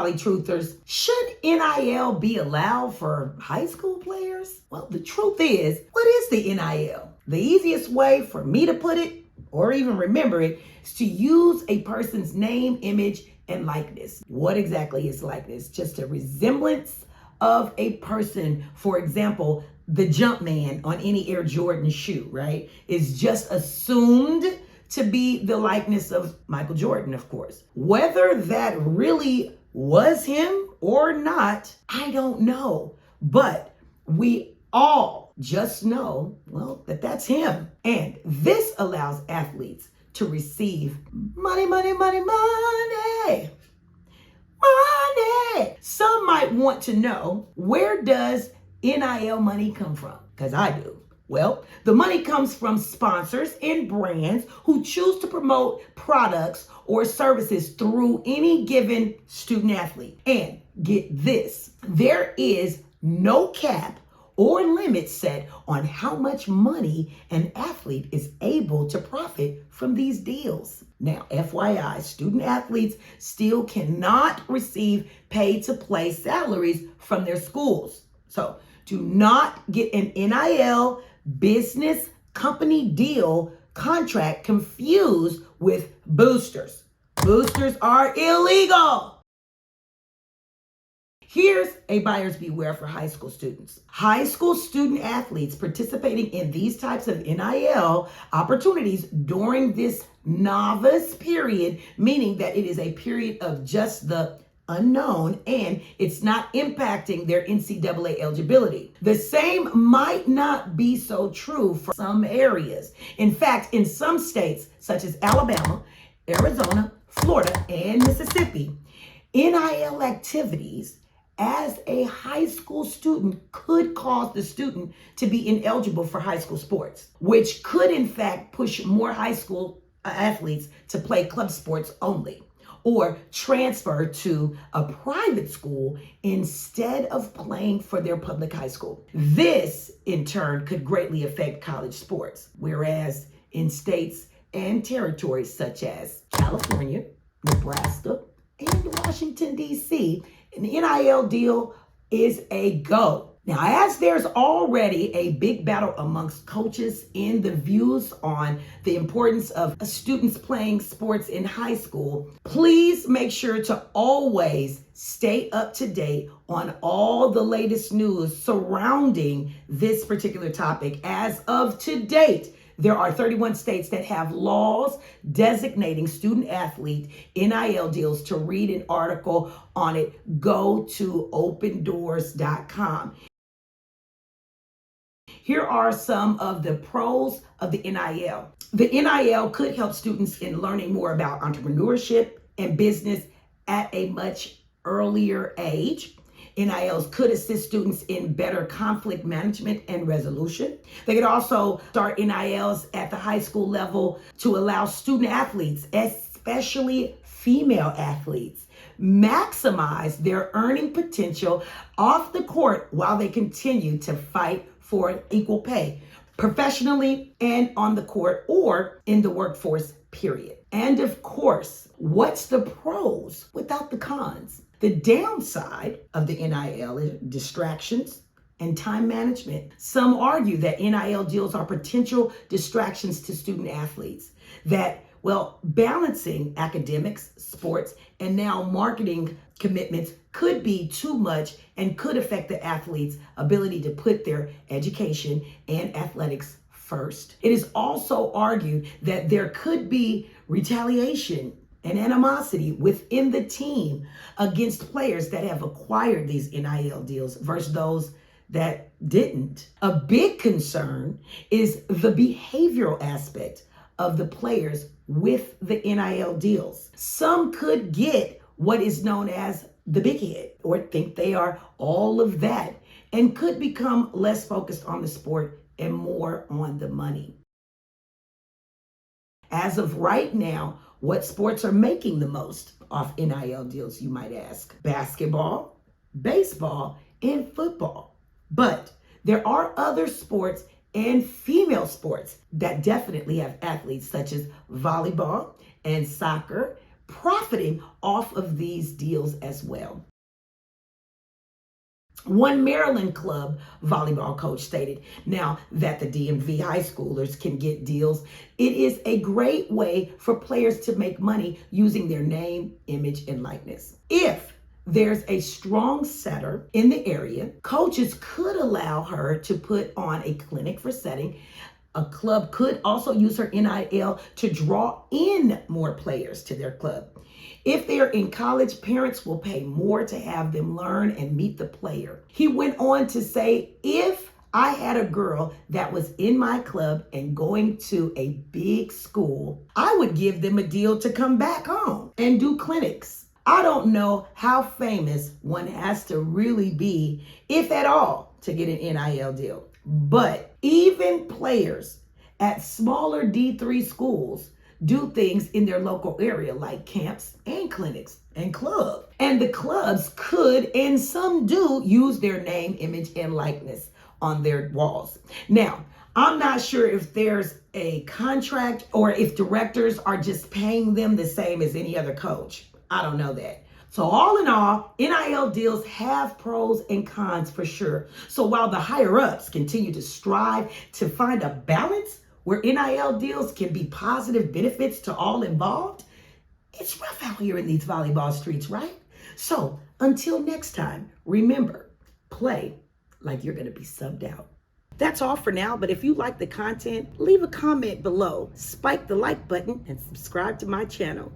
Poly Truthers. Should NIL be allowed for high school players? Well, the truth is, what is the NIL? The easiest way for me to put it, or even remember it, is to use a person's name, image, and likeness. What exactly is likeness? Just a resemblance of a person. For example, the Jumpman on any Air Jordan shoe, right, is just assumed to be the likeness of Michael Jordan, of course. Whether that really was him or not, I don't know. But we all just know, well, that that's him. And this allows athletes to receive money, money, money, money. Money. Some might want to know, where does NIL money come from? Because I do. Well, the money comes from sponsors and brands who choose to promote products or services through any given student athlete. And get this, there is no cap or limit set on how much money an athlete is able to profit from these deals. Now, FYI, student athletes still cannot receive pay-to-play salaries from their schools. So do not get an NIL business company deal contract confused with boosters. Boosters are illegal. Here's a buyer's beware for high school students. High school student athletes participating in these types of NIL opportunities during this novice period, meaning that it is a period of just the unknown and it's not impacting their NCAA eligibility. The same might not be so true for some areas. In fact, in some states such as Alabama, Arizona, Florida, and Mississippi, NIL activities as a high school student could cause the student to be ineligible for high school sports, which could in fact push more high school athletes to play club sports only, or transfer to a private school instead of playing for their public high school. This, in turn, could greatly affect college sports, whereas in states and territories such as California, Nebraska, and Washington, D.C., an NIL deal is a go. Now, as there's already a big battle amongst coaches in the views on the importance of students playing sports in high school, please make sure to always stay up to date on all the latest news surrounding this particular topic. As of to date, there are 31 states that have laws designating student athlete NIL deals. To read an article on it, go to opendoors.com. Here are some of the pros of the NIL. The NIL could help students in learning more about entrepreneurship and business at a much earlier age. NILs could assist students in better conflict management and resolution. They could also start NILs at the high school level to allow student athletes, especially female athletes, maximize their earning potential off the court while they continue to fight for equal pay, professionally and on the court or in the workforce, period. And of course, what's the pros without the cons? The downside of the NIL is distractions and time management. Some argue that NIL deals are potential distractions to student athletes, that, well, balancing academics, sports, and now marketing commitments could be too much and could affect the athlete's ability to put their education and athletics first. It is also argued that there could be retaliation and animosity within the team against players that have acquired these NIL deals versus those that didn't. A big concern is the behavioral aspect of the players with the NIL deals. Some could get what is known as the big head or think they are all of that and could become less focused on the sport and more on the money. As of right now, what sports are making the most off NIL deals, you might ask? Basketball, baseball, and football. But there are other sports and female sports that definitely have athletes, such as volleyball and soccer, profiting off of these deals as well. One Maryland club volleyball coach stated, now that the DMV high schoolers can get deals, it is a great way for players to make money using their name, image, and likeness. If there's a strong setter in the area, coaches could allow her to put on a clinic for setting. A club could also use her NIL to draw in more players to their club. If they're in college, parents will pay more to have them learn and meet the player. He went on to say, if I had a girl that was in my club and going to a big school, I would give them a deal to come back home and do clinics. I don't know how famous one has to really be, if at all, to get an NIL deal. But even players at smaller D3 schools do things in their local area like camps and clinics and clubs. And the clubs could, and some do, use their name, image, and likeness on their walls. Now, I'm not sure if there's a contract or if directors are just paying them the same as any other coach. I don't know that. So all in all, NIL deals have pros and cons for sure. So while the higher ups continue to strive to find a balance where NIL deals can be positive benefits to all involved, it's rough out here in these volleyball streets, right? So until next time, remember, play like you're going to be subbed out. That's all for now, but if you like the content, leave a comment below, spike the like button, and subscribe to my channel.